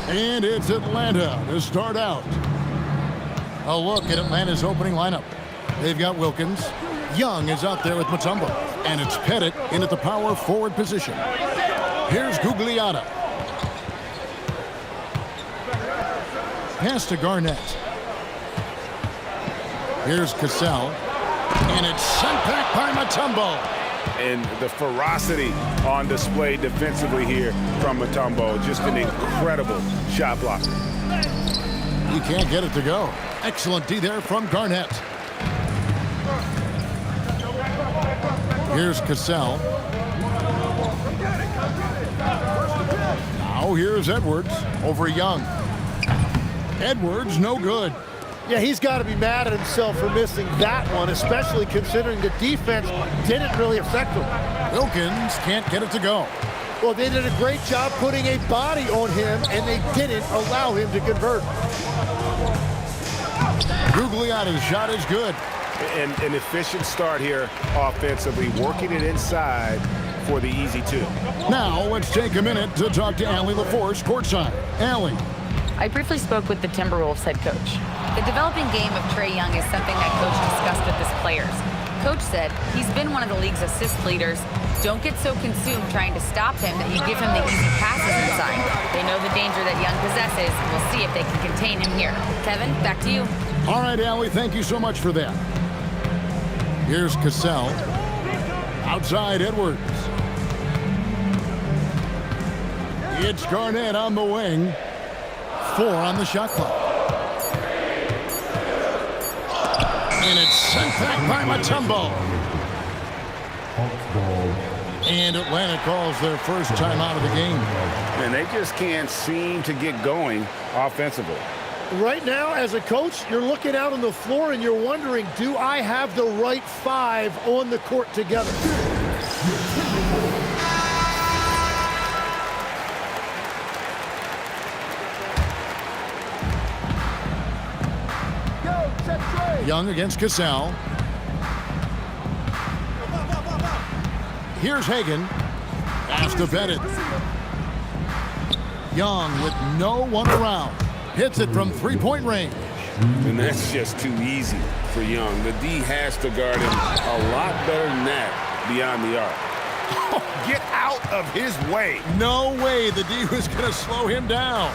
And it's Atlanta to start out. A look at Atlanta's opening lineup. They've got Wilkins. Young is out there with Mutombo. And it's Pettit in at the power forward position. Here's Gugliotta. Pass to Garnett. Here's Cassell. And it's sent back by Mutombo. And the ferocity on display defensively here from Mutombo. Just an incredible shot blocker. He can't get it to go. Excellent D there from Garnett. Here's Cassell. Now here's Edwards over Young. Edwards no good. Yeah, he's got to be mad at himself for missing that one, especially considering the defense didn't really affect him. Wilkins can't get it to go. Well, they did a great job putting a body on him, and they didn't allow him to convert. Gugliotta's shot is good. And an efficient start here offensively, working it inside for the easy two. Now let's take a minute to talk to Allie LaForce courtside. Allie. I briefly spoke with the Timberwolves head coach. The developing game of Trae Young is something that coach discussed with his players. Coach said he's been one of the league's assist leaders. Don't get so consumed trying to stop him that you give him the easy passes inside. They know the danger that Young possesses. We'll see if they can contain him here. Kevin, back to you. All right, Allie, thank you so much for that. Here's Cassell. Outside Edwards. It's Garnett on the wing. 4 on the shot clock. And it's sent back by Mutombo. And Atlanta calls their first timeout of the game. And they just can't seem to get going offensively. Right now, as a coach, you're looking out on the floor and you're wondering, do I have the right 5 on the court together? Young against Cassell. Here's Hagan. Pass to Pettit. Young with no one around. Hits it from three-point range. And that's just too easy for Young. The D has to guard him a lot better than that beyond the arc. Oh, get out of his way. No way the D was going to slow him down.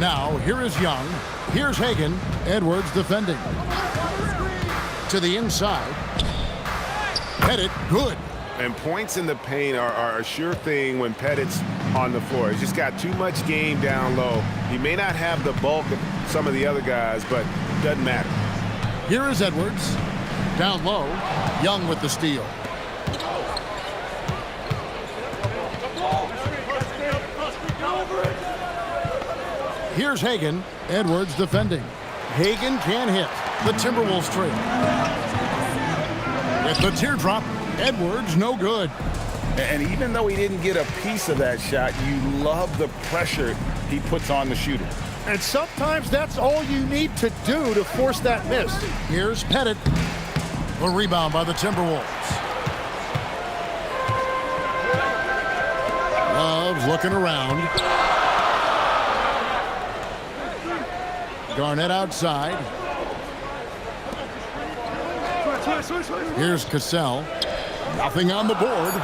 Now, here is Young. Here's Hagan. Edwards defending. To the inside. Pettit, good. And points in the paint are a sure thing when Pettit's on the floor. He's just got too much game down low. He may not have the bulk of some of the other guys, but it doesn't matter. Here is Edwards. Down low. Young with the steal. Here's Hagan. Edwards defending. Hagan can't hit. The Timberwolves trail. With the teardrop, Edwards no good. And even though he didn't get a piece of that shot, you love the pressure he puts on the shooter. And sometimes that's all you need to do to force that miss. Here's Pettit. A rebound by the Timberwolves. Love's looking around. Garnett outside. Here's Cassell. Nothing on the board.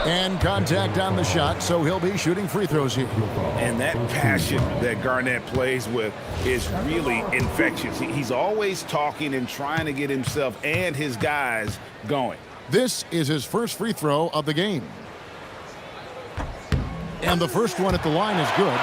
And contact on the shot, so he'll be shooting free throws here. And that passion that Garnett plays with is really infectious. He's always talking and trying to get himself and his guys going. This is his first free throw of the game. And the first one at the line is good.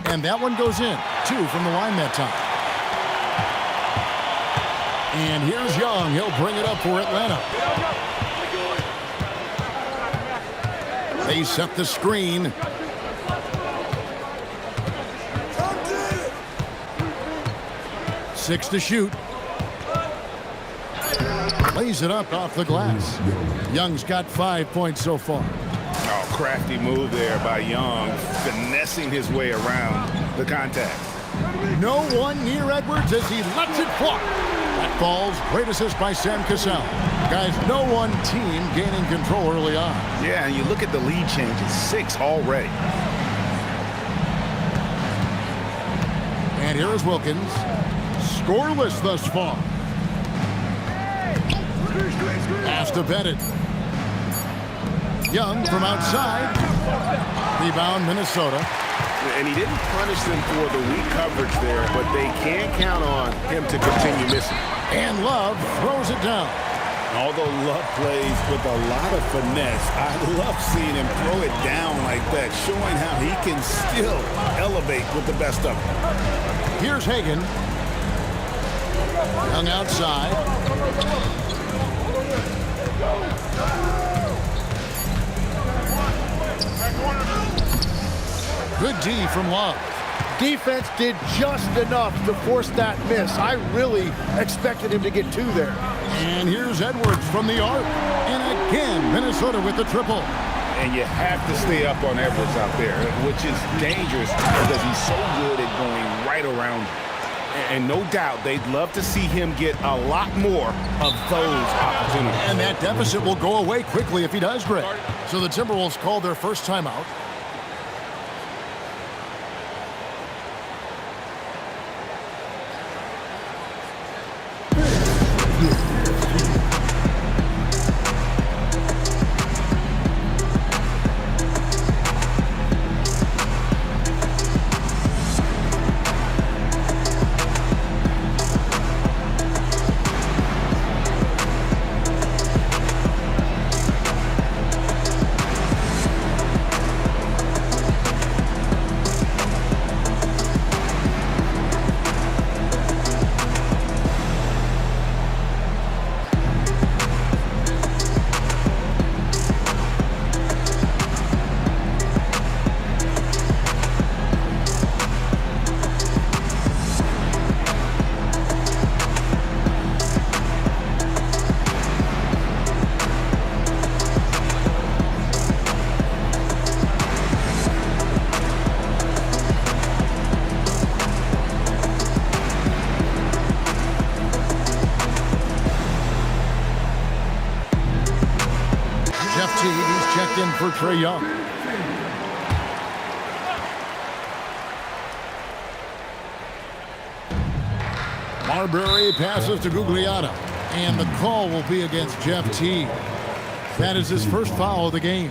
And that one goes in. 2 from the line that time. And here's Young. He'll bring it up for Atlanta. They set the screen. Six to shoot. lays it up off the glass. Young's got 5 points so far. Oh, crafty move there by Young, finessing his way around the contact. No one near Edwards as he lets it fly. That falls. Great assist by Sam Cassell. Guys, no one team gaining control early on. Yeah, and you look at the lead changes, 6 already. And here is Wilkins. Scoreless thus far. Pass to Bennett. Young from outside. Rebound, Minnesota. And he didn't punish them for the weak coverage there, but they can't count on him to continue missing. And Love throws it down. Although Love plays with a lot of finesse, I love seeing him throw it down like that, showing how he can still elevate with the best of them. Here's Hagan. Young outside. Good D from Love. Defense did just enough to force that miss. I really expected him to get 2 there. And here's Edwards from the arc. And again, Minnesota with the triple. And you have to stay up on Edwards out there, which is dangerous because he's so good at going right around. And no doubt they'd love to see him get a lot more of those opportunities. And that deficit will go away quickly if he does, Greg. So the Timberwolves call their first timeout. He's checked in for Trae Young. Marbury passes to Gugliotta. And the call will be against Jeff Teague. That is his first foul of the game.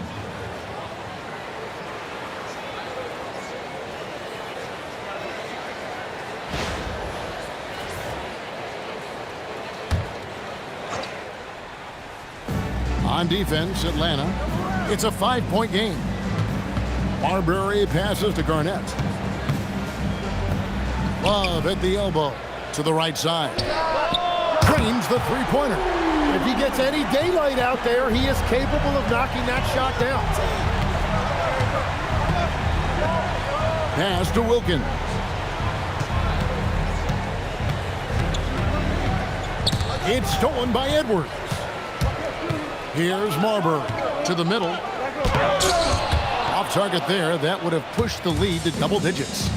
On defense, Atlanta. It's a 5-point game. Marbury passes to Garnett. Love at the elbow to the right side. Drains the three-pointer. If he gets any daylight out there, he is capable of knocking that shot down. Pass to Wilkins. It's stolen by Edwards. Here's Marbury to the middle. Off target there. That would have pushed the lead to double digits.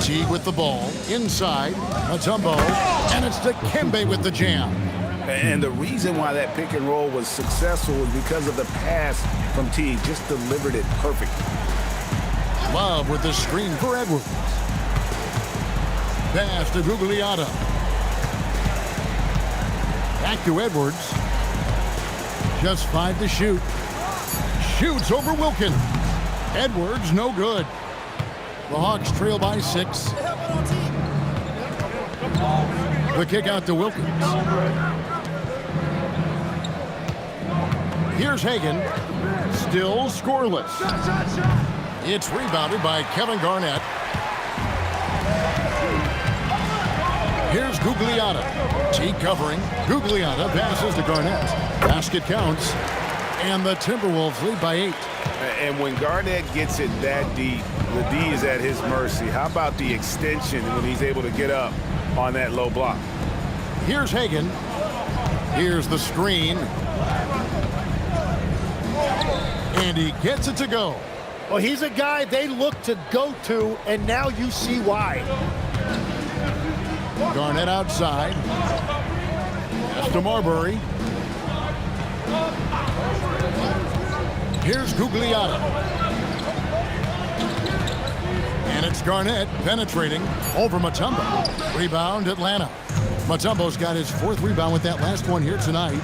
Teague with the ball. Inside. Mutombo. And it's to Kembe with the jam. And the reason why that pick and roll was successful was because of the pass from Teague. Just delivered it perfectly. Love with the screen for Edwards. Pass to Gugliotta. Back to Edwards. Just 5 to shoot. Shoots over Wilkins. Edwards, no good. The Hawks trail by 6. The kick out to Wilkins. Here's Hagan. Still scoreless. It's rebounded by Kevin Garnett. Here's Gugliotta. Teague covering. Gugliotta passes to Garnett. Basket counts. And the Timberwolves lead by 8. And when Garnett gets it that deep, the D is at his mercy. How about the extension when he's able to get up on that low block? Here's Hagan. Here's the screen. And he gets it to go. Well, he's a guy they look to go to, and now you see why. Garnett outside. Pass to Marbury. Here's Gugliotta. And it's Garnett penetrating over Mutombo. Rebound, Atlanta. Mutombo's got his 4th rebound with that last one here tonight.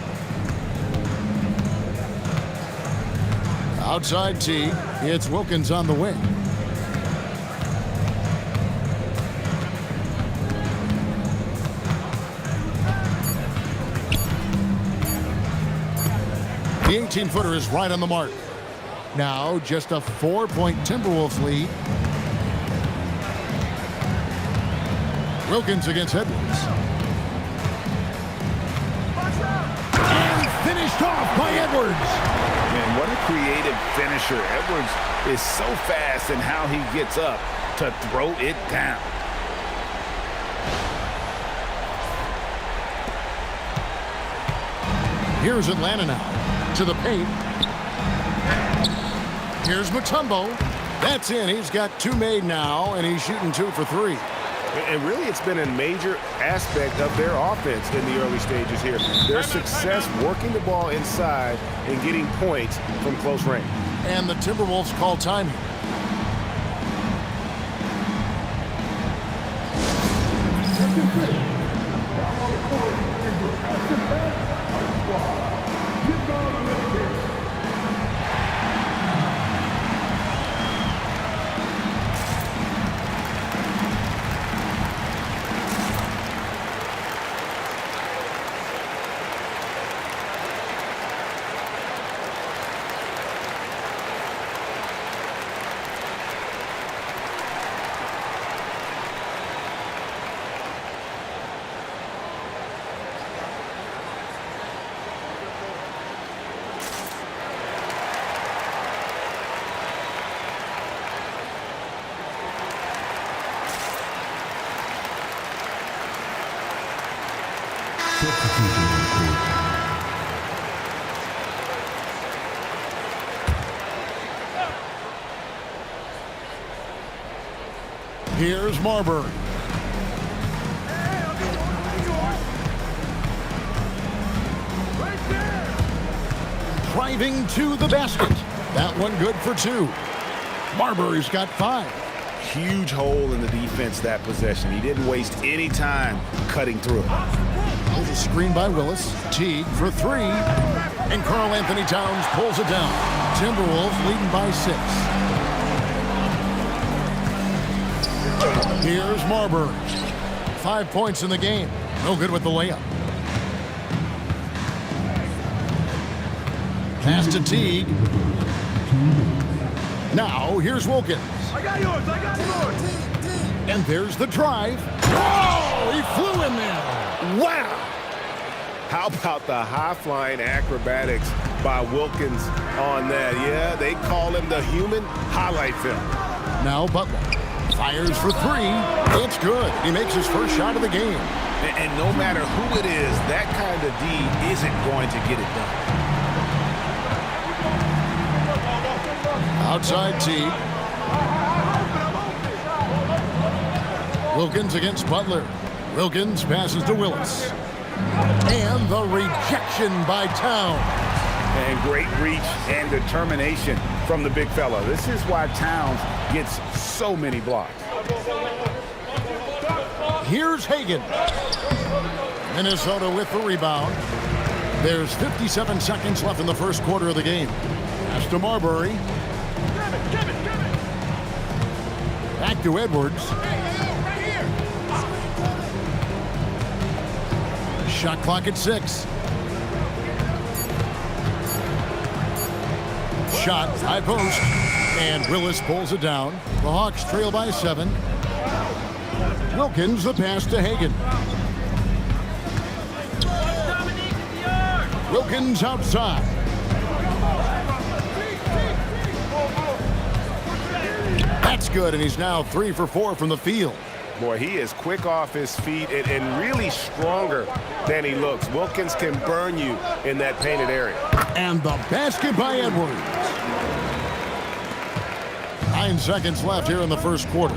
Outside T, it's Wilkins on the wing. The 18-footer is right on the mark. Now just a 4-point Timberwolves lead. Wilkins against Edwards. And finished off by Edwards. Man, what a creative finisher. Edwards is so fast in how he gets up to throw it down. Here's Atlanta now to the paint. Here's Mutombo. That's in. He's got 2 made now, and he's shooting 2 for 3. And really, it's been a major aspect of their offense in the early stages here. Their success working the ball inside and getting points from close range. And the Timberwolves call time here. Here's Marbury. Driving to the basket. That one good for 2. Marbury's got 5. Huge hole in the defense that possession. He didn't waste any time cutting through it. There's a screen by Willis. Teague for 3. And Karl Anthony Towns pulls it down. Timberwolves leading by 6. Here's Marbury. 5 points in the game. No good with the layup. Pass to Teague. Now here's Wilkins. I got yours. And there's the drive. Oh, he flew in there. Wow! How about the high-flying acrobatics by Wilkins on that? Yeah, they call him the human highlight film. Now Butler fires for 3. It's good. He makes his first shot of the game. And no matter who it is, that kind of D isn't going to get it done. Outside T. Wilkins against Butler. Wilkins passes to Willis. And the rejection by Towns. And great reach and determination from the big fella. This is why Towns gets so many blocks. Here's Hagan. Minnesota with the rebound. There's 57 seconds left in the first quarter of the game. Pass to Marbury. Back to Edwards. Shot clock at 6. Shot, high post, and Willis pulls it down. The Hawks trail by 7. Wilkins the pass to Hagan. Wilkins outside. That's good, and he's now 3 for 4 from the field. Boy, he is quick off his feet and really stronger than he looks. Wilkins can burn you in that painted area. And the basket by Edwards. 9 seconds left here in the first quarter.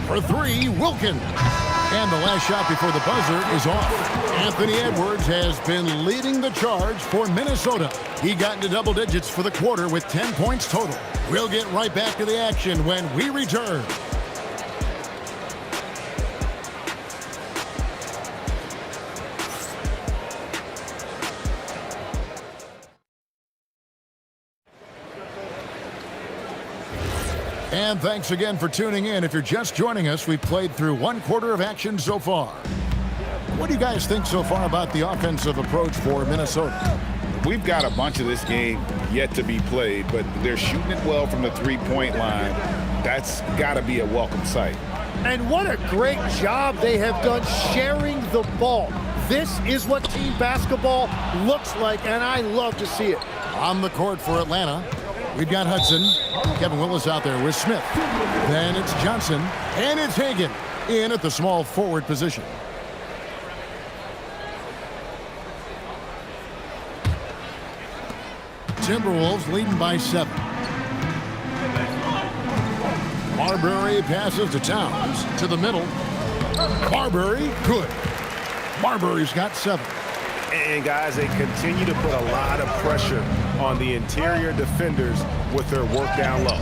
For 3, Wilkins. And the last shot before the buzzer is off. Anthony Edwards has been leading the charge for Minnesota. He got into double digits for the quarter with 10 points total. We'll get right back to the action when we return. And thanks again for tuning in. If you're just joining us, we've played through 1 quarter of action so far. What do you guys think so far about the offensive approach for Minnesota? We've got a bunch of this game yet to be played, but they're shooting it well from the three-point line. That's got to be a welcome sight. And what a great job they have done sharing the ball. This is what team basketball looks like, and I love to see it. On the court for Atlanta, we've got Hudson. Kevin Willis out there with Smith. Then it's Johnson, and it's Hagan in at the small forward position. Timberwolves leading by 7. Marbury passes to Towns to the middle. Marbury, good. Marbury's got 7. And guys, they continue to put a lot of pressure on the interior defenders with their work down low.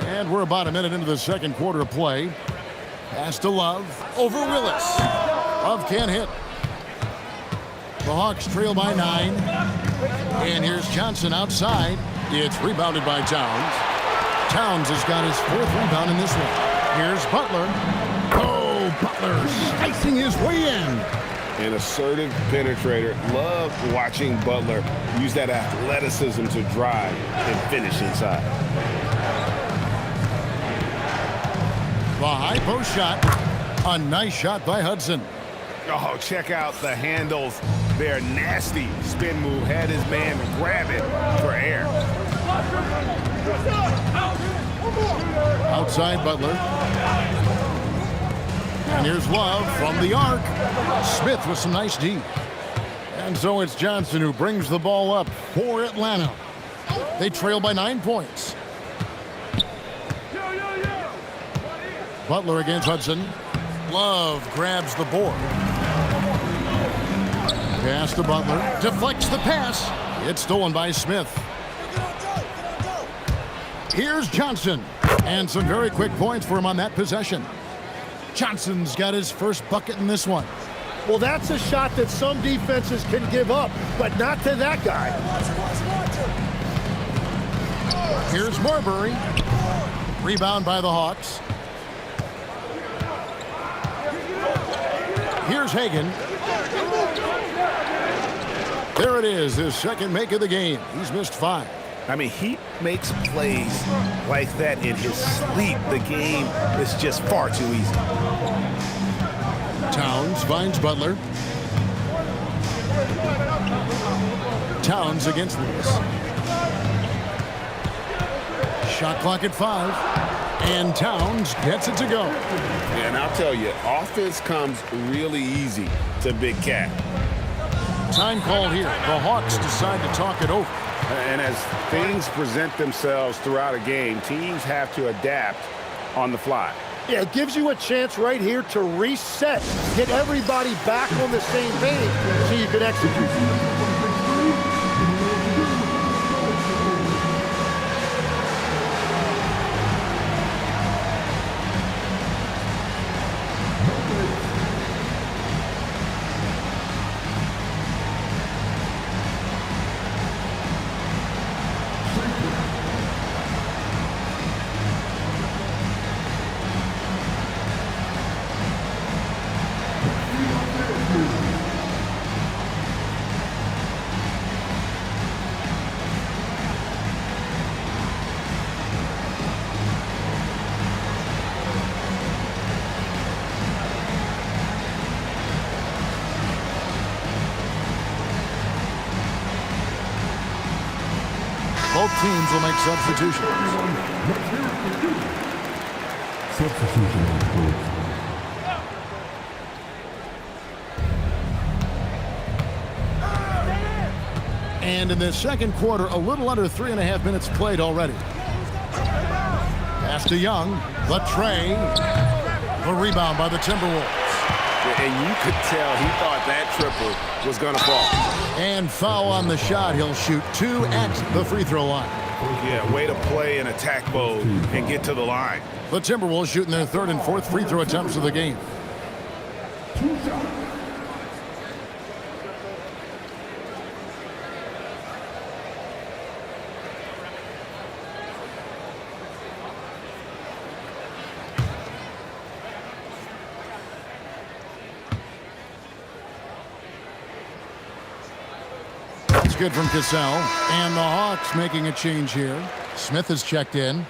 And we're about a minute into the second quarter of play. Pass to Love over Willis. Love can't hit. The Hawks trail by 9. And here's Johnson outside. It's rebounded by Towns. Towns has got his 4th rebound in this one. Here's Butler. Oh, Butler slicing his way in. An assertive penetrator. Love watching Butler use that athleticism to drive and finish inside. The high post shot. A nice shot by Hudson. Oh, check out the handles. They're nasty. Spin move. Had his man grab it for air. Outside Butler. And here's Love from the arc. Smith with some nice D. And so it's Johnson who brings the ball up for Atlanta. They trail by 9 points. Butler against Hudson. Love grabs the board. Pass to Butler. Deflects the pass. It's stolen by Smith. Here's Johnson. And some very quick points for him on that possession. Johnson's got his first bucket in this one. Well, that's a shot that some defenses can give up, but not to that guy. Here's Marbury. Rebound by the Hawks. Here's Hagan. There it is, his second make of the game. He's missed 5. I mean, he makes plays like that in his sleep. The game is just far too easy. Towns finds Butler. Towns against Lewis. Shot clock at 5. And Towns gets it to go. And I'll tell you, offense comes really easy to Big Cat. Time called here. The Hawks decide to talk it over. And as things present themselves throughout a game, teams have to adapt on the fly. Yeah, it gives you a chance right here to reset, get everybody back on the same page so you can execute. Both teams will make substitutions. And in the second quarter, a little under 3.5 minutes played already. Pass to Young. The tray. The rebound by the Timberwolves. And you could tell he thought that triple was going to fall. And foul on the shot. He'll shoot 2 at the free throw line. Yeah, way to play in attack mode and get to the line. The Timberwolves shooting their 3rd and 4th free throw attempts of the game. Good from Cassell. And the Hawks making a change here. Smith has checked in.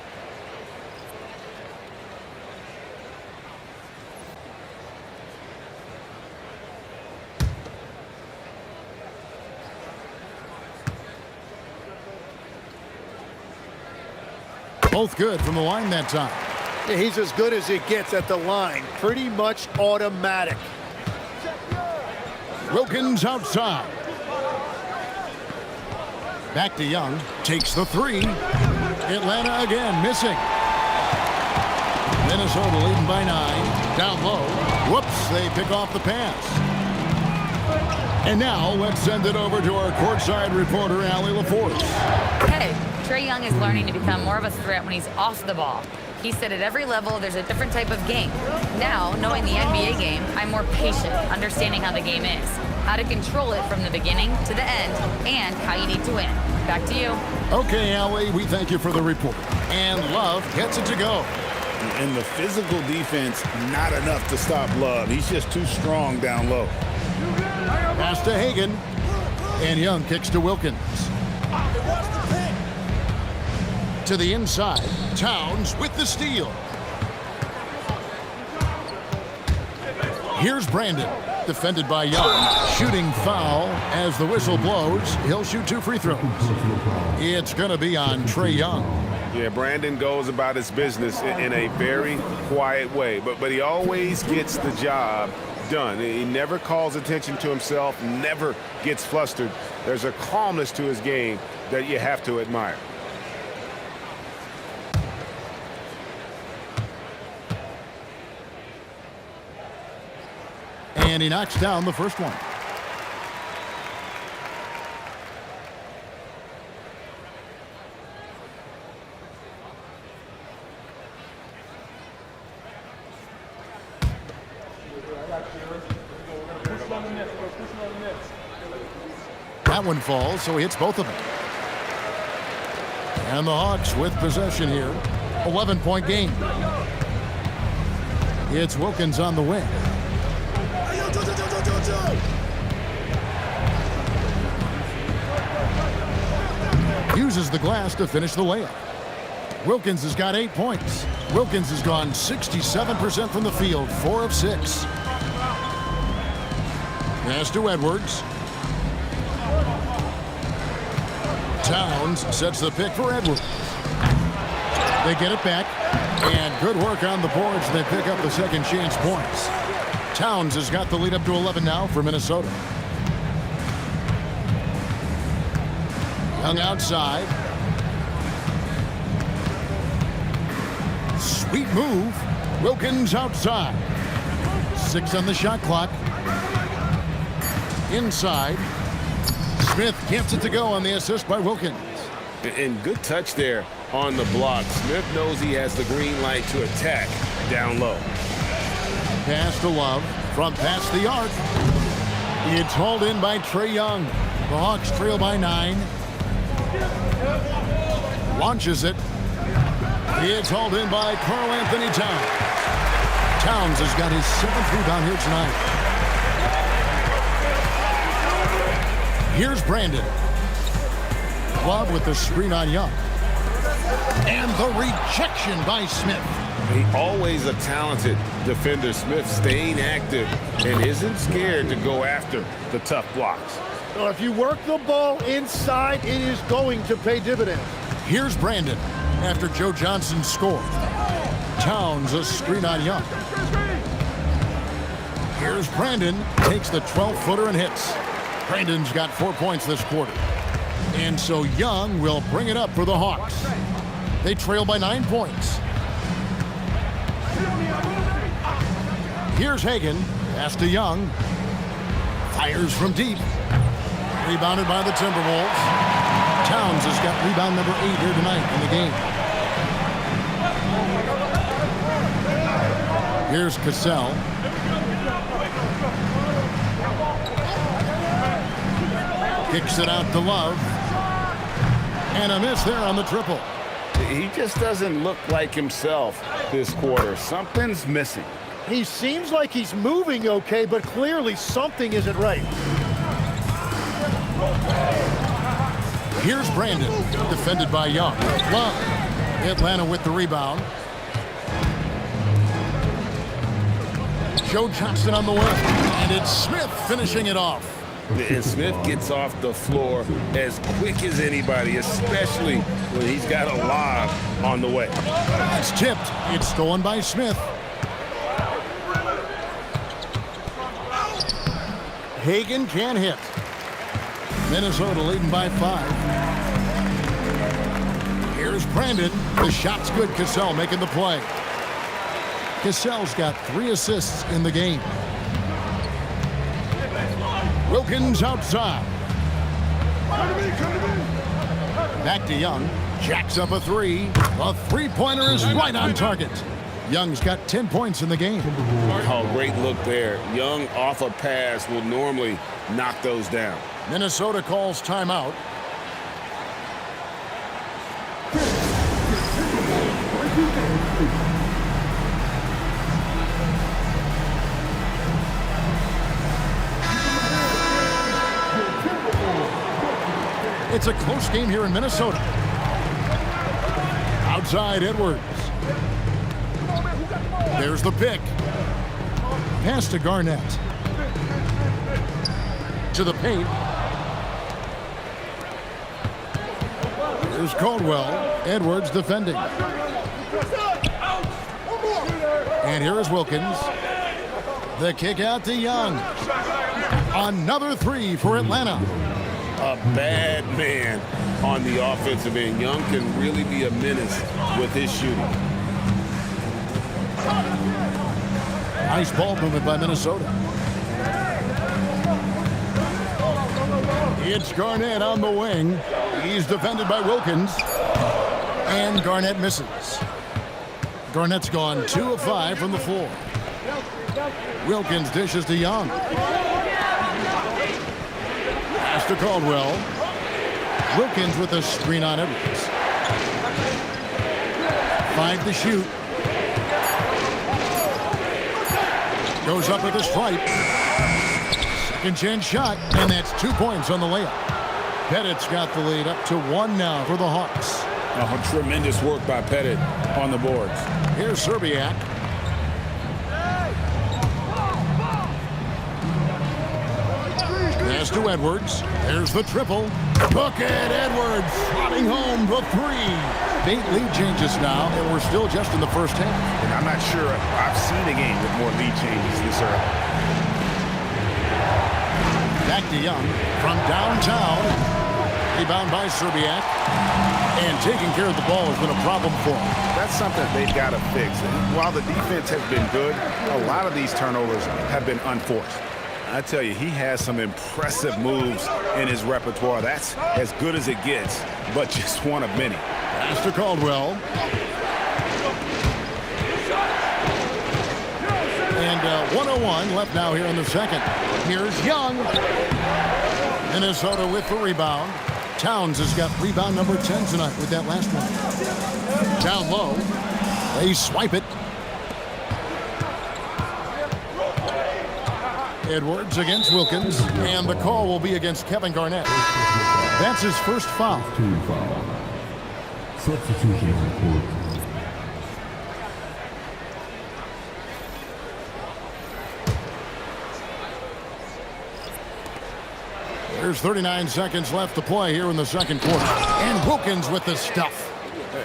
Both good from the line that time. Yeah, he's as good as it gets at the line. Pretty much automatic. Wilkins outside. Back to Young. Takes the 3. Atlanta again missing. Minnesota leading by 9. Down low. Whoops, they pick off the pass. And now let's send it over to our courtside reporter, Allie LaForce. Hey, Trae Young is learning to become more of a threat when he's off the ball. He said at every level there's a different type of game. Now, knowing the NBA game, I'm more patient, understanding how the game is, how to control it from the beginning to the end, and how you need to win. Back to you. Okay, Allie, we thank you for the report. And Love gets it to go. And the physical defense, not enough to stop Love. He's just too strong down low. Pass to Hagan. And Young kicks to Wilkins. To the inside. Towns with the steal. Here's Brandon. Defended by Young. Shooting foul as the whistle blows. He'll shoot 2 free throws. It's going to be on Trae Young. Yeah, Brandon goes about his business in a very quiet way, but he always gets the job done. He never calls attention to himself, never gets flustered. There's a calmness to his game that you have to admire. And he knocks down the first one. That one falls, so he hits both of them. And the Hawks with possession here. 11-point game. It's Wilkins on the wing. Uses the glass to finish the layup. Wilkins has got 8 points. Wilkins has gone 67% from the field, 4 of 6. Pass to Edwards. Towns sets the pick for Edwards. They get it back, and good work on the boards. They pick up the second chance points. Towns has got the lead up to 11 now for Minnesota. Young outside. Sweet move. Wilkins outside. 6 on the shot clock. Inside. Smith gets it to go on the assist by Wilkins. And good touch there on the block. Smith knows he has the green light to attack down low. Pass to Love from past the arc. It's hauled in by Trae Young. The Hawks trail by 9. Launches it. It's hauled in by Karl Anthony Towns. Towns has got his 7th rebound here tonight. Here's Brandon. Love with the screen on Young. And the rejection by Smith. He always a talented defender. Smith staying active and isn't scared to go after the tough blocks. Well, if you work the ball inside, it is going to pay dividends. Here's Brandon after Joe Johnson scored. Towns a screen on Young. Here's Brandon, takes the 12-footer and hits. Brandon's got 4 points this quarter. And so Young will bring it up for the Hawks. They trail by 9 points. Here's Hagan, pass to Young. Fires from deep. Rebounded by the Timberwolves. Towns has got rebound number 8 here tonight in the game. Here's Cassell. Kicks it out to Love. And a miss there on the triple. He just doesn't look like himself this quarter. Something's missing. He seems like he's moving okay, but clearly something isn't right. Here's Brandon, defended by Young. Love. Atlanta with the rebound. Joe Johnson on the wing. And it's Smith finishing it off. And Smith gets off the floor as quick as anybody, especially when he's got a lob on the way. It's tipped. It's stolen by Smith. Hagan can't hit. Minnesota leading by 5. Here's Brandon. The shot's good. Cassell making the play. Cassell's got 3 assists in the game. Wilkins outside. Back to Young. Jacks up a 3. A three-pointer is right on target. Young's got 10 points in the game. Oh, great look there. Young off a pass will normally knock those down. Minnesota calls timeout. It's a close game here in Minnesota. Outside Edwards. There's the pick. Pass to Garnett. To the paint. Here's Caldwell. Edwards defending. And here is Wilkins. The kick out to Young. Another 3 for Atlanta. A bad man on the offensive end. Young can really be a menace with his shooting. Nice ball movement by Minnesota. It's Garnett on the wing. He's defended by Wilkins. And Garnett misses. Garnett's gone 2 of 5 from the floor. Wilkins dishes to Young. Pass to Caldwell. Wilkins with a screen on Edwards. 5 to shoot. Goes up with a stripe. Second chance shot, and that's 2 points on the layup. Pettit's got the lead up to 1 now for the Hawks. Oh, tremendous work by Pettit on the boards. Here's Serbiak. Pass to Edwards. There's the triple. Bucket Edwards slotting home the 3. Big lead changes now, and we're still just in the first half. And I'm not sure I've seen a game with more lead changes this early. Back to Young from downtown. Rebound by Serbiak. And taking care of the ball has been a problem for him. That's something they've got to fix. And while the defense has been good, a lot of these turnovers have been unforced. I tell you, he has some impressive moves in his repertoire. That's as good as it gets, but just one of many. Pass to Caldwell. And 1:01 left now here in the second. Here's Young. Minnesota with the rebound. Towns has got rebound number 10 tonight with that last one. Down low. They swipe it. Edwards against Wilkins. And the call will be against Kevin Garnett. That's his first foul. Team foul. Substitution on court. There's 39 seconds left to play here in the second quarter. And Wilkins with the stuff.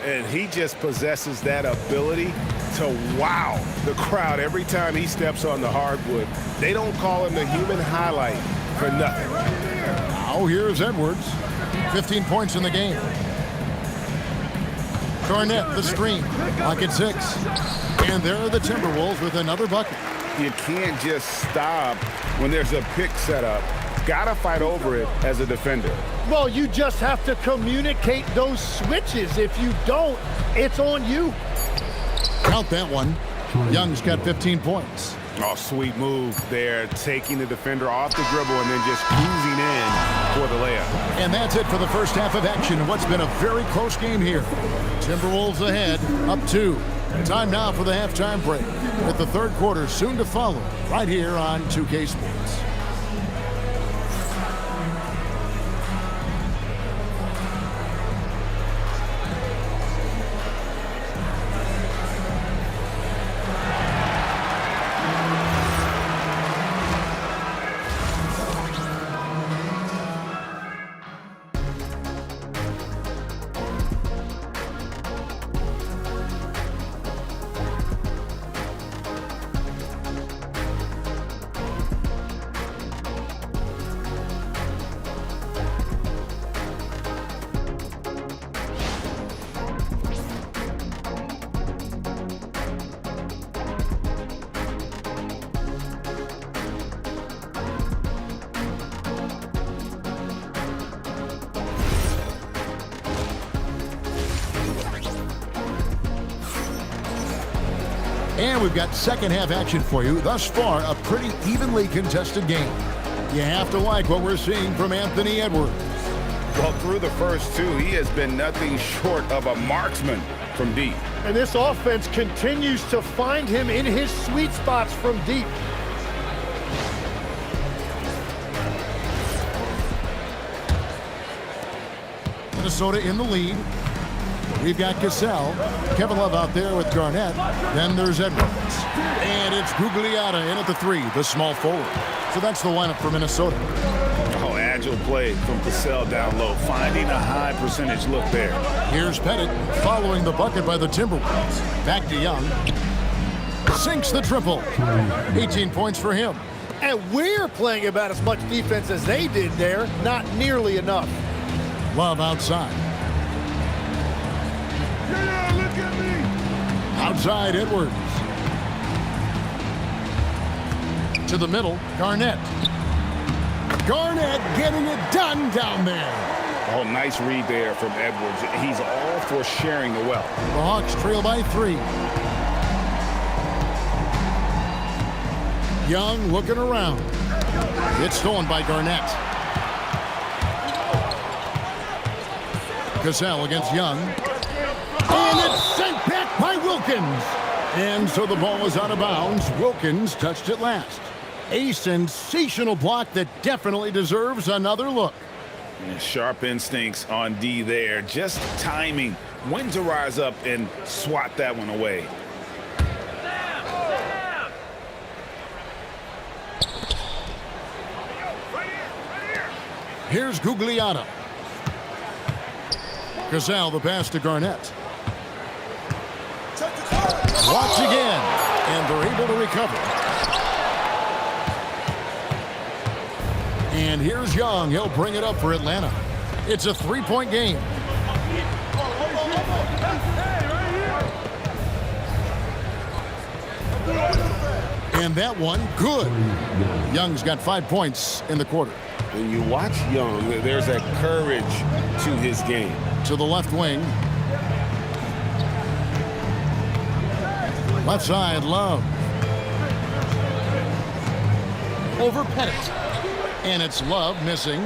And he just possesses that ability to wow the crowd every time he steps on the hardwood. They don't call him the human highlight for nothing. Now here's Edwards. 15 points in the game. Garnett, the screen. Pocket 6. And there are the Timberwolves with another bucket. You can't just stop when there's a pick set up. Gotta fight over it as a defender. Well, you just have to communicate those switches. If you don't, it's on you. Count that one. Young's got 15 points. Oh, sweet move there, taking the defender off the dribble and then just cruising in for the layup. And that's it for the first half of action in what's been a very close game here. Timberwolves ahead, up 2. Time now for the halftime break, with the third quarter soon to follow, right here on 2K Sports. And we've got second half action for you. Thus far, a pretty evenly contested game. You have to like what we're seeing from Anthony Edwards. Well, through the first 2, he has been nothing short of a marksman from deep. And this offense continues to find him in his sweet spots from deep. Minnesota in the lead. We've got Cassell. Kevin Love out there with Garnett. Then there's Edwards. And it's Gugliotta in at the 3, the small forward. So that's the lineup for Minnesota. Oh, agile play from Cassell down low, finding a high percentage look there. Here's Pettit following the bucket by the Timberwolves. Back to Young. Sinks the triple. 18 points for him. And we're playing about as much defense as they did there. Not nearly enough. Love outside. Outside Edwards. To the middle, Garnett. Garnett getting it done down there. Oh, nice read there from Edwards. He's all for sharing the wealth. The Hawks trail by 3. Young looking around. It's stolen by Garnett. Cassell against Young. And it's sent back by Wilkins. And so the ball is out of bounds. Wilkins touched it last. A sensational block that definitely deserves another look. And sharp instincts on D there. Just timing when to rise up and swat that one away. Here's Gugliotta. Cassell, the pass to Garnett. Watch again, and they're able to recover. And here's Young. He'll bring it up for Atlanta. It's a 3-point game. And that one, good. Young's got 5 points in the quarter. When you watch Young, there's that courage to his game. To the left wing. Left side, Love. Over Pettit. And it's Love missing.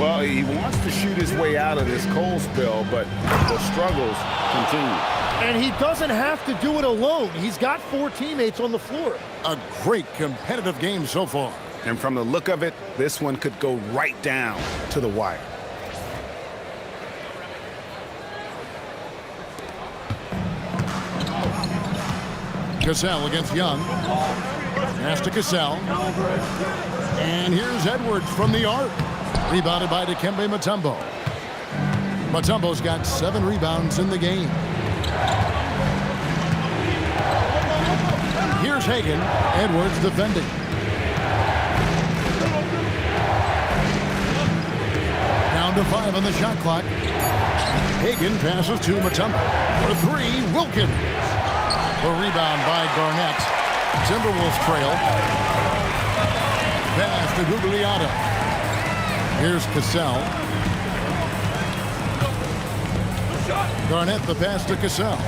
Well, he wants to shoot his way out of this cold spell, but the struggles continue. And he doesn't have to do it alone. He's got 4 teammates on the floor. A great competitive game so far. And from the look of it, this one could go right down to the wire. Cassell against Young. Pass to Cassell. And here's Edwards from the arc. Rebounded by Dikembe Mutombo. Mutombo's got 7 rebounds in the game. Here's Hagan. Edwards defending. Down to 5 on the shot clock. Hagan passes to Mutombo. For 3, Wilkins. A rebound by Garnett. Timberwolves trail. Pass to Gugliotta. Here's Cassell. Garnett the pass to Cassell.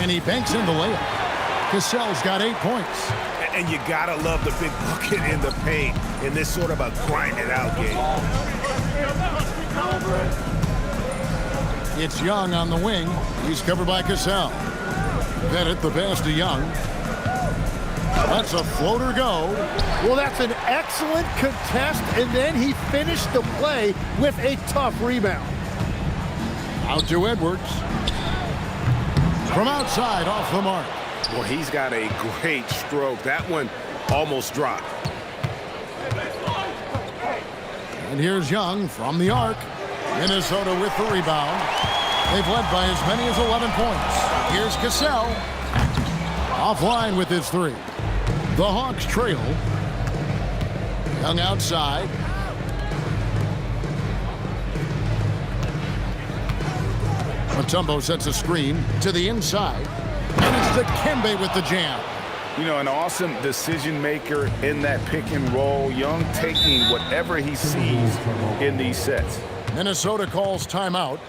And he banks in the layup. Cassell's got 8 points. And you gotta love the big bucket in the paint in this sort of a grind-it-out game. It's Young on the wing. He's covered by Cassell. Bennett the pass to Young. That's a floater go. Well, that's an excellent contest, and then he finished the play with a tough rebound. Out to Edwards. From outside, off the mark. Well, he's got a great stroke. That one almost dropped. And here's Young from the arc. Minnesota with the rebound. They've led by as many as 11 points. Here's Cassell. Offline with his 3. The Hawks trail. Young outside. Mutombo sets a screen to the inside. And it's Dikembe with the jam. You know, an awesome decision maker in that pick and roll. Young taking whatever he sees in these sets. Minnesota calls timeout.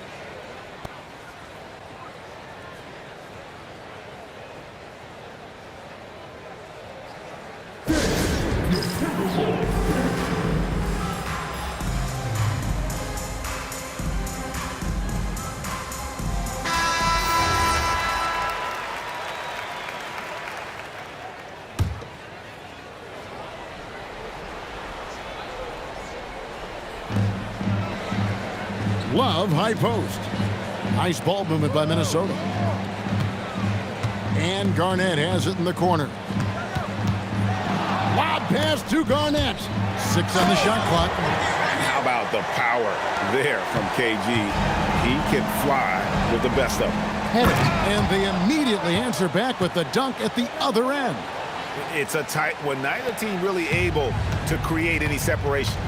Love, high post. Nice ball movement by Minnesota. And Garnett has it in the corner. Lob pass to Garnett. 6 on the shot clock. How about the power there from KG? He can fly with the best of them. And they immediately answer back with the dunk at the other end. It's a tight one. Neither team really able to create any separation.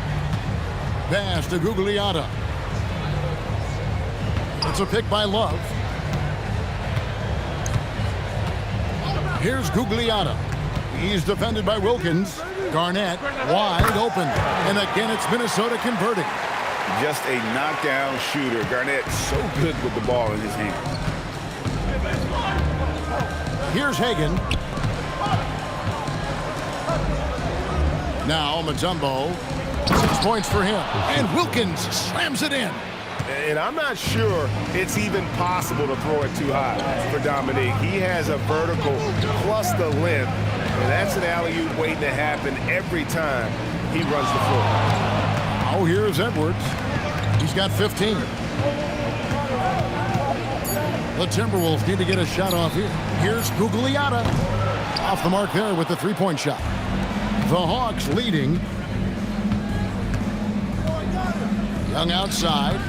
Pass to Gugliotta. It's a pick by Love. Here's Gugliotta. He's defended by Wilkins. Garnett wide open. And again, it's Minnesota converting. Just a knockdown shooter. Garnett so good with the ball in his hand. Here's Hagan. Now Mutombo. 6 points for him. And Wilkins slams it in. And I'm not sure it's even possible to throw it too high for Dominique. He has a vertical plus the length, and that's an alley-oop waiting to happen every time he runs the floor. Oh, here's Edwards. He's got 15. The Timberwolves need to get a shot off here. Here's Gugliotta. Off the mark there with the 3-point shot. The Hawks leading. Young outside.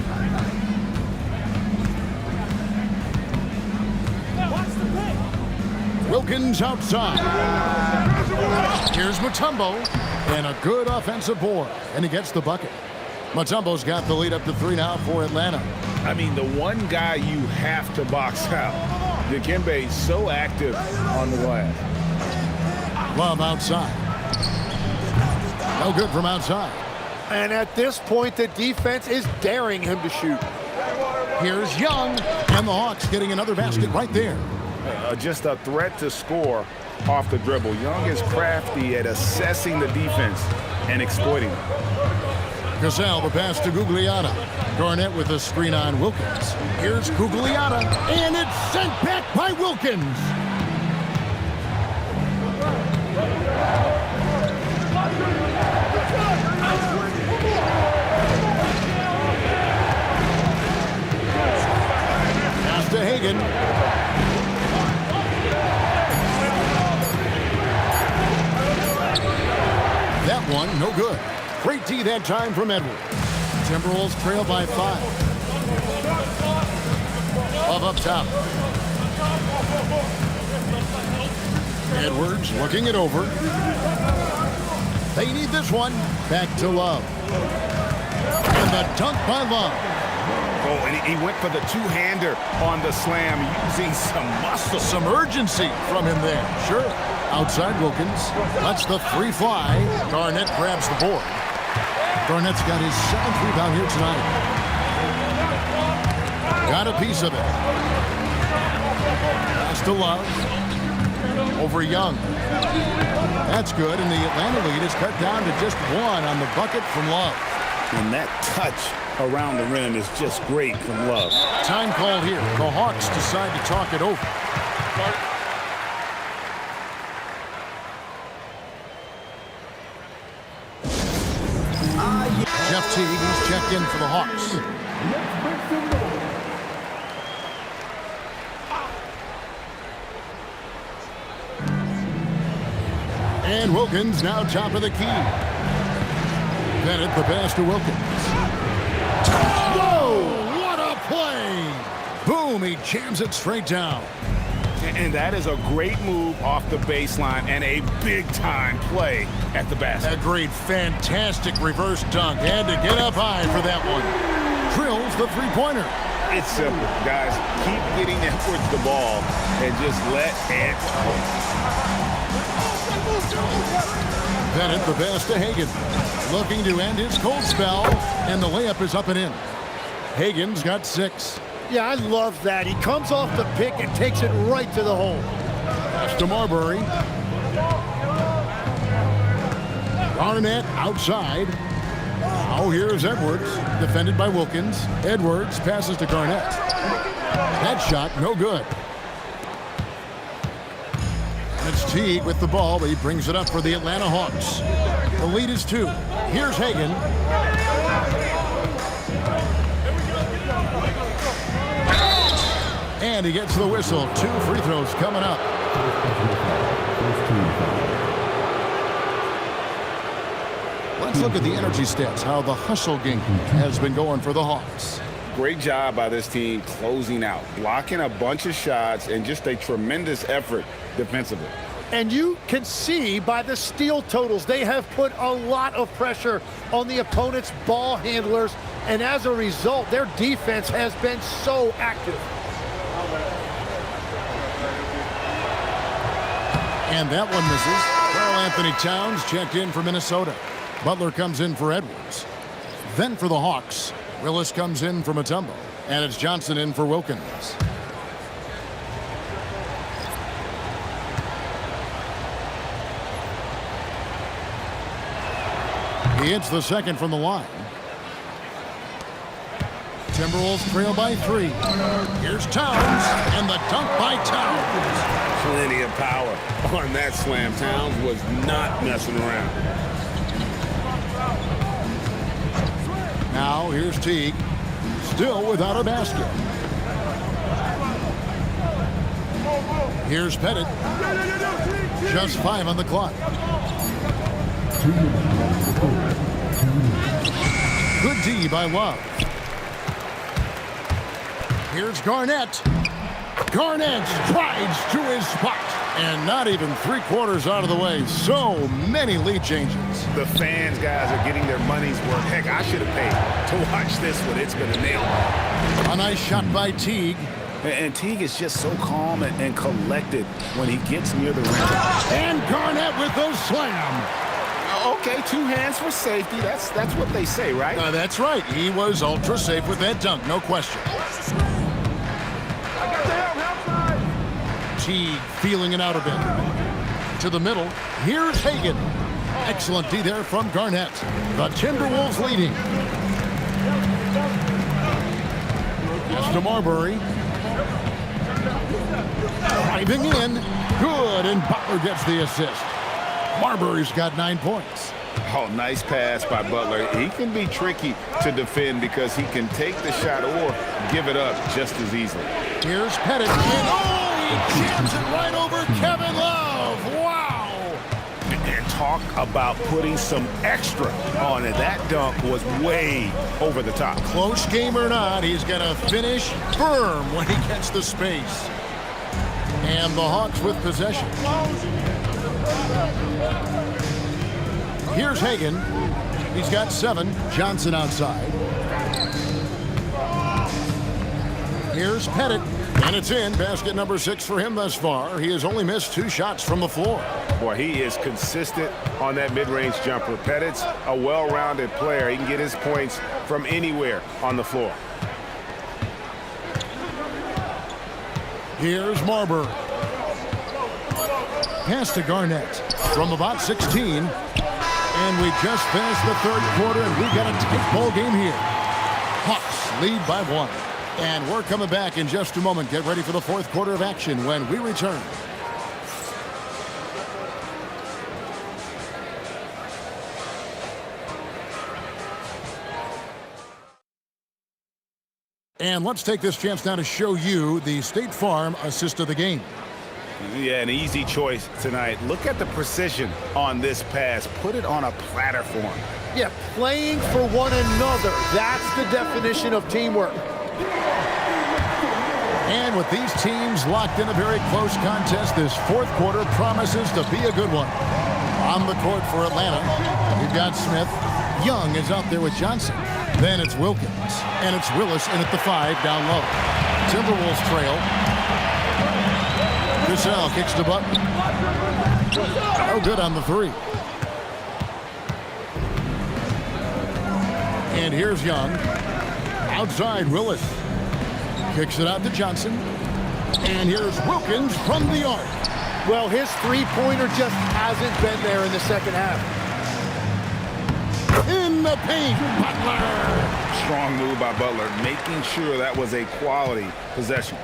Wilkins outside. Here's Mutombo. And a good offensive board. And he gets the bucket. Mutombo's got the lead up to 3 now for Atlanta. I mean, the one guy you have to box out. Dikembe so active on the glass. Love outside. No good from outside. And at this point, the defense is daring him to shoot. Here's Young. And the Hawks getting another basket right there. Just a threat to score off the dribble. Young is crafty at assessing the defense and exploiting it. Cassell, the pass to Gugliotta. Garnett with a screen on Wilkins. Here's Gugliotta, and it's sent back by Wilkins. Pass to Hagan. That one, no good. Great D that time from Edwards. Timberwolves trail by 5. Love up top. Edwards looking it over. They need this one. Back to Love. And the dunk by Love. Oh, and he went for the two-hander on the slam, using some muscle. Some urgency from him there. Sure. Outside Wilkins. Lets the three fly. Garnett grabs the board. Garnett's got his 7th rebound here tonight. Got a piece of it. Pass to Love. Over Young. That's good, and the Atlanta lead is cut down to just 1 on the bucket from Love. And that touch around the rim is just great from Love. Time call here. The Hawks decide to talk it over. Jeff Teague, he's checked in for the Hawks. And Wilkins now top of the key. Bennett the pass to Wilkins. Whoa! What a play! Boom! He jams it straight down. And that is a great move off the baseline and a big-time play at the basket. A great, fantastic reverse dunk. Had to get up high for that one. Drills the three-pointer. It's simple, guys. Keep getting Edwards the ball and just let it go. Bennett the pass to Hagan. Looking to end his cold spell, and the layup is up and in. Hagan's got 6. Yeah, I love that. He comes off the pick and takes it right to the hole. Pass to Marbury. Garnett outside. Now here's Edwards, defended by Wilkins. Edwards passes to Garnett. That shot, no good. It's Teague with the ball, but he brings it up for the Atlanta Hawks. The lead is 2. Here's Hagan. And he gets the whistle. 2 free throws coming up. Let's look at the energy stats, how the hustle game has been going for the Hawks. Great job by this team closing out, blocking a bunch of shots, and just a tremendous effort defensively. And you can see by the steal totals, they have put a lot of pressure on the opponent's ball handlers, and as a result, their defense has been so active. And that one misses. Karl Anthony Towns checked in for Minnesota. Butler comes in for Edwards. Then for the Hawks, Willis comes in for Mutombo. And it's Johnson in for Wilkins. He hits the second from the line. Timberwolves trail by 3. Here's Towns, and the dunk by Towns. Plenty of power on that slam. Towns was not messing around. Now here's Teague, still without a basket. Here's Pettit. Just 5 on the clock. Good D by Love. Here's Garnett. Garnett strides to his spot. And not even 3/4 out of the way. So many lead changes. The fans, guys, are getting their money's worth. Heck, I should have paid to watch this one. It's going to nail it. A nice shot by Teague. And Teague is just so calm and collected when he gets near the rim. And Garnett with the slam. Okay, 2 hands for safety. That's what they say, right? That's right. He was ultra safe with that dunk, no question. Teague feeling it out a bit. To the middle. Here's Hagan. Excellent D there from Garnett. The Timberwolves leading. Pass to Marbury. Driving in. Good, and Butler gets the assist. Marbury's got 9 points. Oh, nice pass by Butler. He can be tricky to defend because he can take the shot or give it up just as easily. Here's Pettit. And he jams it right over Kevin Love. Wow. And talk about putting some extra on it. That dunk was way over the top. Close game or not, he's going to finish firm when he gets the space. And the Hawks with possession. Here's Hagan. He's got 7. Johnson outside. Here's Pettit. And it's in. Basket number 6 for him thus far. He has only missed 2 shots from the floor. Boy, he is consistent on that mid-range jumper. Pettit's a well-rounded player. He can get his points from anywhere on the floor. Here's Marbury. Pass to Garnett from about 16. And we just finished the 3rd quarter, and we got a tight ball game here. Hawks lead by 1. And we're coming back in just a moment. Get ready for the 4th quarter of action when we return. And let's take this chance now to show you the State Farm assist of the game. Yeah, an easy choice tonight. Look at the precision on this pass. Put it on a platter for him. Yeah, playing for one another. That's the definition of teamwork. And with these teams locked in a very close contest, this 4th quarter promises to be a good one. On the court for Atlanta, you've got Smith. Young is out there with Johnson. Then it's Wilkins. And it's Willis in at the 5 down low. Timberwolves trail. Cassell kicks the button. No good on the 3. And here's Young. Outside Willis. Kicks it out to Johnson. And here's Wilkins from the arc. Well, his three-pointer just hasn't been there in the second half. In the paint, Butler. Strong move by Butler, making sure that was a quality possession.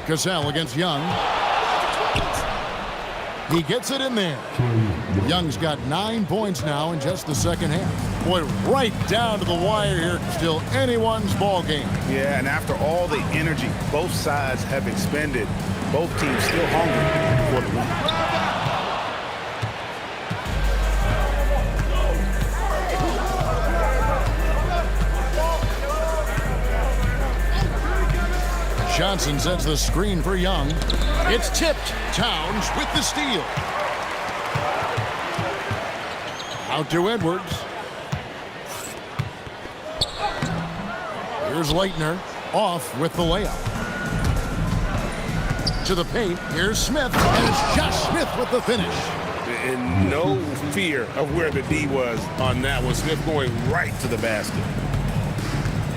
Cassell against Young. He gets it in there. Young's got 9 points now in just the second half. Boy, right down to the wire here. Still anyone's ball game. Yeah, and after all the energy both sides have expended, both teams still hungry for the win. Johnson sets the screen for Young. It's tipped. Towns with the steal. Out to Edwards. Here's Leitner. Off with the layup. To the paint. Here's Smith. And it's Josh Smith with the finish. And no fear of where the D was on that one. Smith going right to the basket.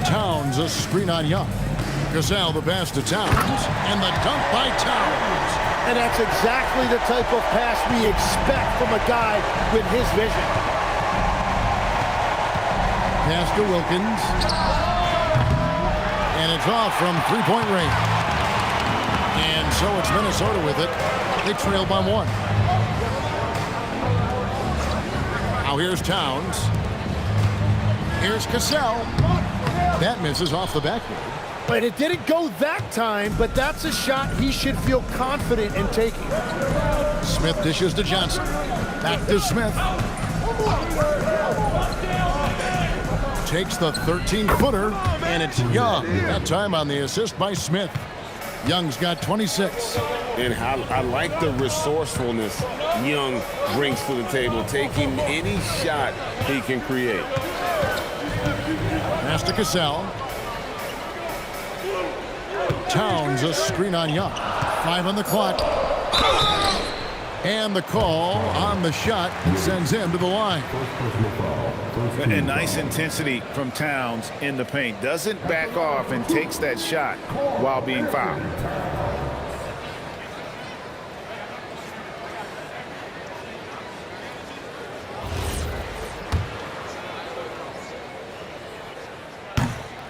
Towns a screen on Young. Cassell the pass to Towns, and the dunk by Towns. And that's exactly the type of pass we expect from a guy with his vision. Pass to Wilkins. And it's off from three-point range. And so it's Minnesota with it. They trail by 1. Now here's Towns. Here's Cassell. That misses off the backboard. But it didn't go that time, but that's a shot he should feel confident in taking. Smith dishes to Johnson. Back to Smith. Takes the 13-footer, and it's Young. That time on the assist by Smith. Young's got 26. And I like the resourcefulness Young brings to the table, taking any shot he can create. Pass to Cassell. Towns a screen on Young. 5 on the clock. And the call on the shot sends him to the line. And nice intensity from Towns in the paint. Doesn't back off and takes that shot while being fouled.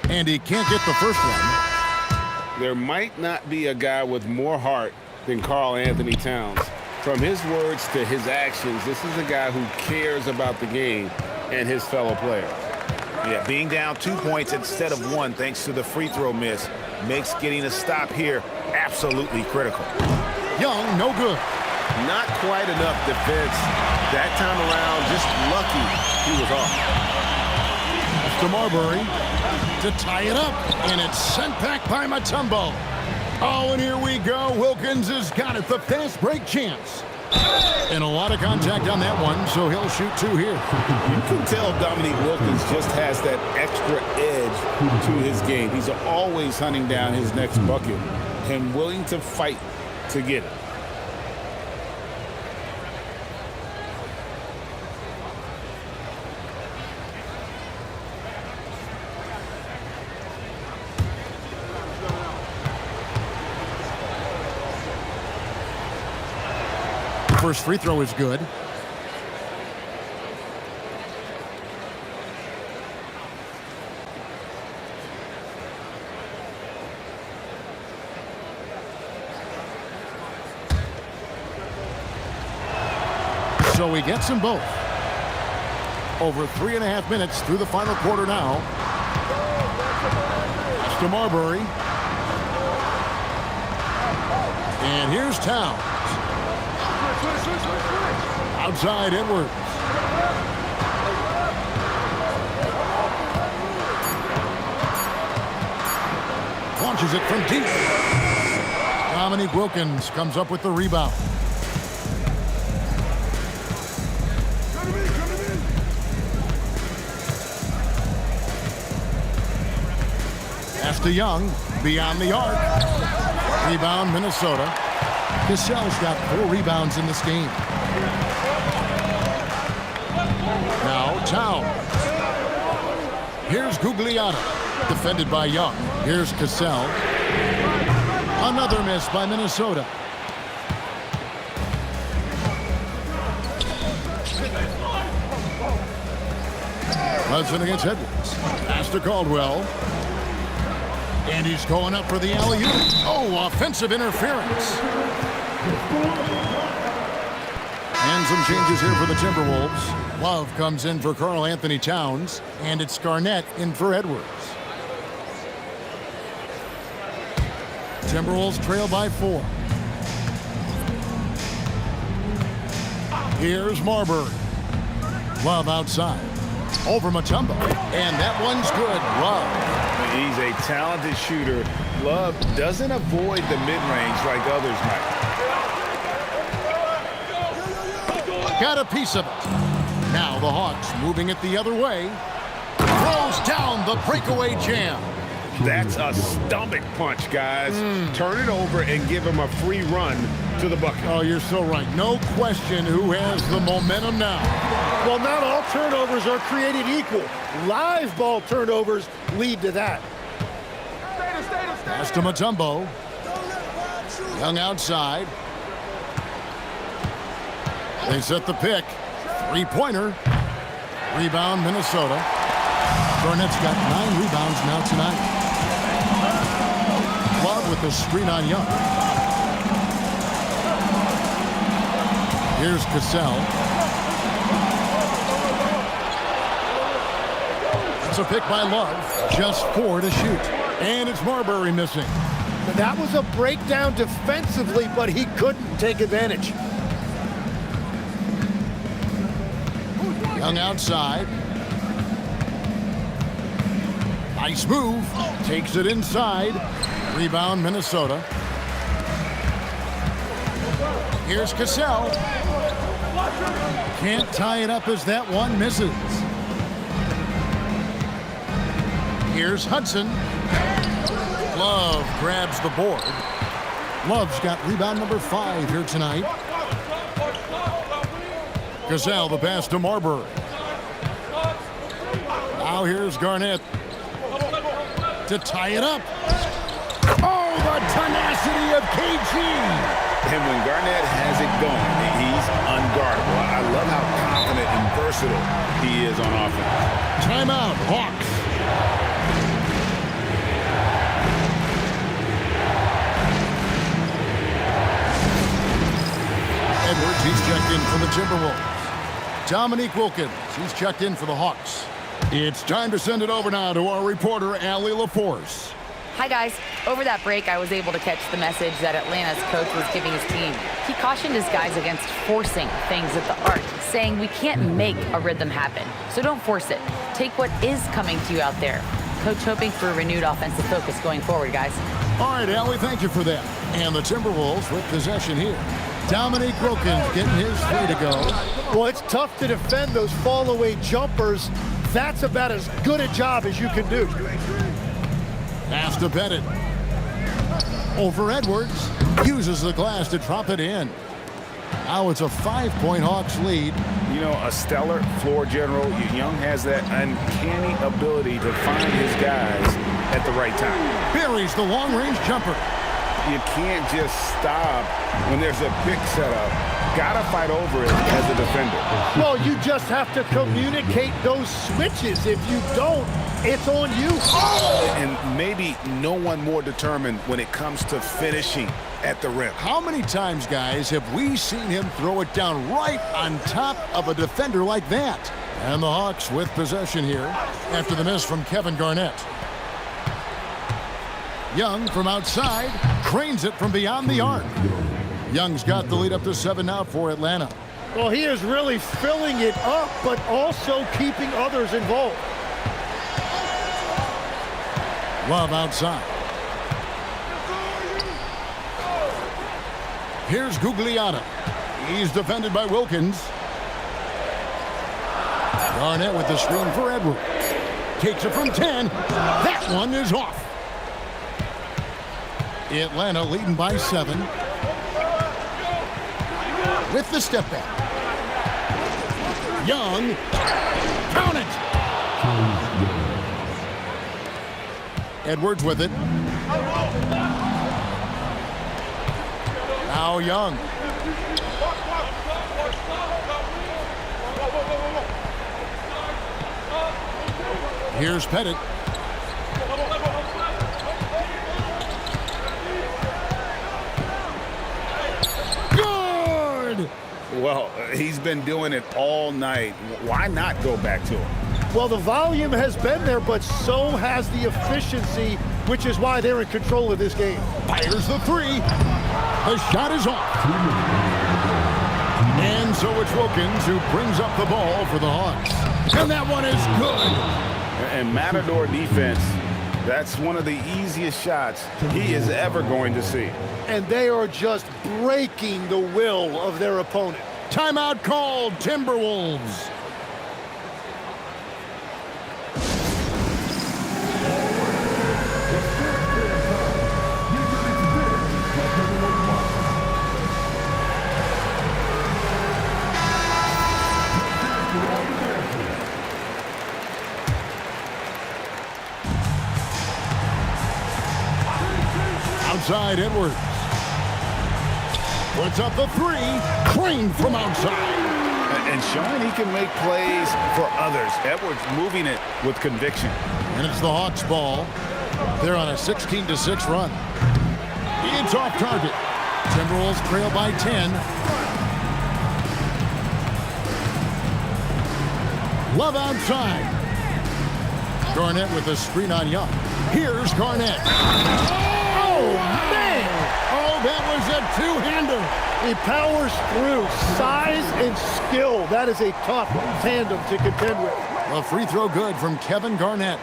And he can't get the first one. There might not be a guy with more heart than Karl Anthony Towns. From his words to his actions, this is a guy who cares about the game and his fellow player. Yeah, being down 2 points instead of 1 thanks to the free throw miss makes getting a stop here absolutely critical. Young, no good. Not quite enough defense that time around. Just lucky he was off. To Marbury to tie it up, and it's sent back by Mutombo. Oh, and here we go. Wilkins has got it. The fast break chance. And a lot of contact on that one, so he'll shoot two here. You can tell Dominique Wilkins just has that extra edge to his game. He's always hunting down his next bucket and willing to fight to get it. First free throw is good. So he gets them both. Over 3.5 minutes through the final quarter now. It's to Marbury. And here's Towns. Outside Edwards. Launches it from deep. Dominique Wilkins comes up with the rebound. Pass to Young. Beyond the arc. Rebound Minnesota. Cassell's got 4 rebounds in this game. Now Towns. Here's Gugliotta. Defended by Young. Here's Cassell. Another miss by Minnesota. Hudson against Edwards. Pass to Caldwell. And he's going up for the alley-oop. Oh, offensive interference. And some changes here for the Timberwolves. Love comes in for Karl Anthony Towns, and it's Garnett in for Edwards. Timberwolves trail by 4. Here's Marbury. Love outside. Over Mutombo. And that one's good. Love. He's a talented shooter. Love doesn't avoid the mid-range like others might. Got a piece of it. Now the Hawks moving it the other way. Throws down the breakaway jam. That's a stomach punch, guys. Turn it over and give him a free run to the bucket. Oh, you're so right. No question who has the momentum now. Well, not all turnovers are created equal. Live ball turnovers lead to that. Pass to Mutombo. Young outside. They set the pick. 3-pointer. Rebound, Minnesota. Garnett's got 9 rebounds now tonight. Love with the screen on Young. Here's Cassell. It's a pick by Love. Just 4 to shoot. And it's Marbury missing. That was a breakdown defensively, but he couldn't take advantage. Young outside. Nice move. Takes it inside. Rebound, Minnesota. Here's Cassell. Can't tie it up as that one misses. Here's Hudson. Love grabs the board. Love's got rebound number 5 here tonight. Cassell, the pass to Marbury. Now here's Garnett to tie it up. Oh, the tenacity of KG. And when Garnett has it going, he's unguardable. I love how confident and versatile he is on offense. Timeout, Hawks. Edwards, he's checked in for the Timberwolves. Dominique Wilkins, he's checked in for the Hawks. It's time to send it over now to our reporter, Allie LaForce. Hi, guys. Over that break, I was able to catch the message that Atlanta's coach was giving his team. He cautioned his guys against forcing things at the arc, saying we can't make a rhythm happen, so don't force it. Take what is coming to you out there. Coach hoping for a renewed offensive focus going forward, guys. All right, Allie, thank you for that. And the Timberwolves with possession here. Dominique Wilkins getting his three to go. Well, it's tough to defend those fall-away jumpers. That's about as good a job as you can do. Pass to Pettit. Over Edwards. Uses the glass to drop it in. Now it's a 5-point Hawks lead. You know, a stellar floor general. Young has that uncanny ability to find his guys at the right time. Buries the long-range jumper. You can't just stop when there's a pick set up. Gotta fight over it as a defender. Well, you just have to communicate those switches. If you don't, it's on you. And maybe no one more determined when it comes to finishing at the rim. How many times, guys, have we seen him throw it down right on top of a defender like that? And the Hawks with possession here after the miss from Kevin Garnett. Young from outside cranes it from beyond the arc. Young's got the lead up to 7 now for Atlanta. Well, he is really filling it up, but also keeping others involved. Love outside. Here's Gugliotta. He's defended by Wilkins. Garnett with the screen for Edwards. Takes it from 10. That one is off. Atlanta leading by 7. With the step back. Young. Count it. Edwards with it. Now Young. Here's Pettit. Good! Well, he's been doing it all night. Why not go back to him? Well, the volume has been there, but so has the efficiency, which is why they're in control of this game. Fires the three. The shot is off. And so it's Wilkins who brings up the ball for the Hawks. And that one is good. And Matador defense, that's one of the easiest shots he is ever going to see. And they are just breaking the will of their opponent. Timeout called, Timberwolves. Outside, Edwards. Puts up the three. Crane from outside. And showing he can make plays for others. Edwards moving it with conviction. And it's the Hawks ball. They're on a 16-6 run. It's off target. Timberwolves trail by 10. Love outside. Garnett with a screen on Young. Here's Garnett. Oh, man! Oh, that was a two-hander. He powers through. Size and skill. That is a tough tandem to contend with. A free throw good from Kevin Garnett.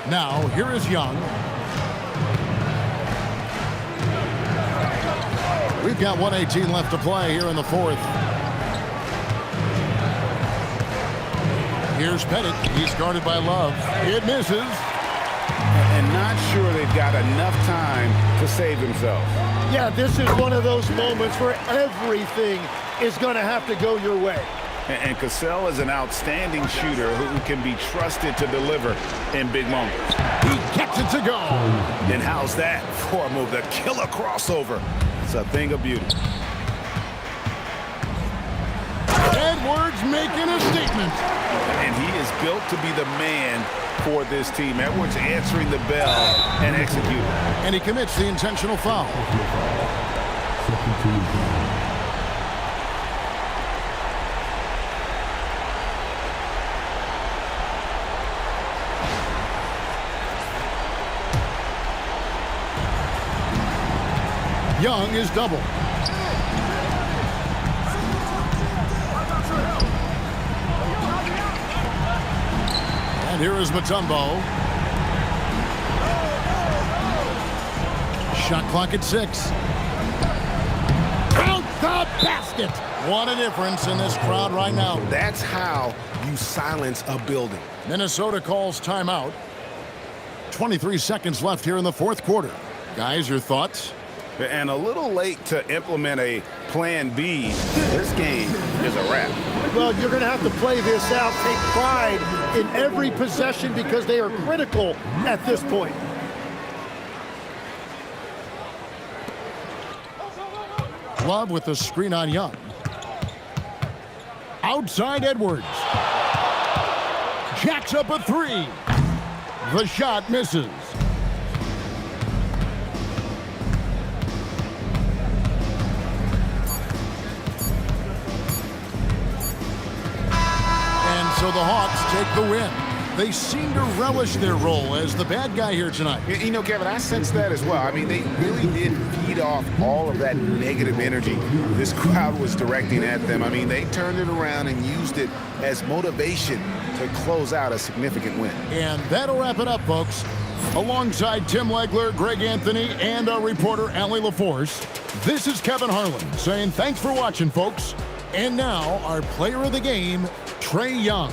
Now, here is Young. We've got 1:18 left to play here in the fourth. Here's Pettit. He's guarded by Love. It misses. And not sure they've got enough time to save themselves. Yeah, this is one of those moments where everything is going to have to go your way. And Cassell is an outstanding shooter who can be trusted to deliver in big moments. He gets it to go. And how's that for a move? The killer crossover. It's a thing of beauty. Edwards making a statement. And he is built to be the man for this team. Edwards answering the bell and executing. And he commits the intentional foul. Young is double. And here is Mutombo. Shot clock at 6. Count the basket. What a difference in this crowd right now. That's how you silence a building. Minnesota calls timeout. 23 seconds left here in the fourth quarter. Guys, your thoughts? And a little late to implement a plan B. This game is a wrap. Well, you're going to have to play this out, take pride in every possession because they are critical at this point. Love with the screen on Young. Outside Edwards. Jacks up a 3. The shot misses. And so the Hawks take the win. They seem to relish their role as the bad guy here tonight. You know, Kevin, I sense that as well. I mean, they really did feed off all of that negative energy this crowd was directing at them. I mean, they turned it around and used it as motivation to close out a significant win. And that'll wrap it up, folks. Alongside Tim Legler, Greg Anthony, and our reporter, Allie LaForce, this is Kevin Harlan saying thanks for watching, folks. And now, our player of the game, Trae Young.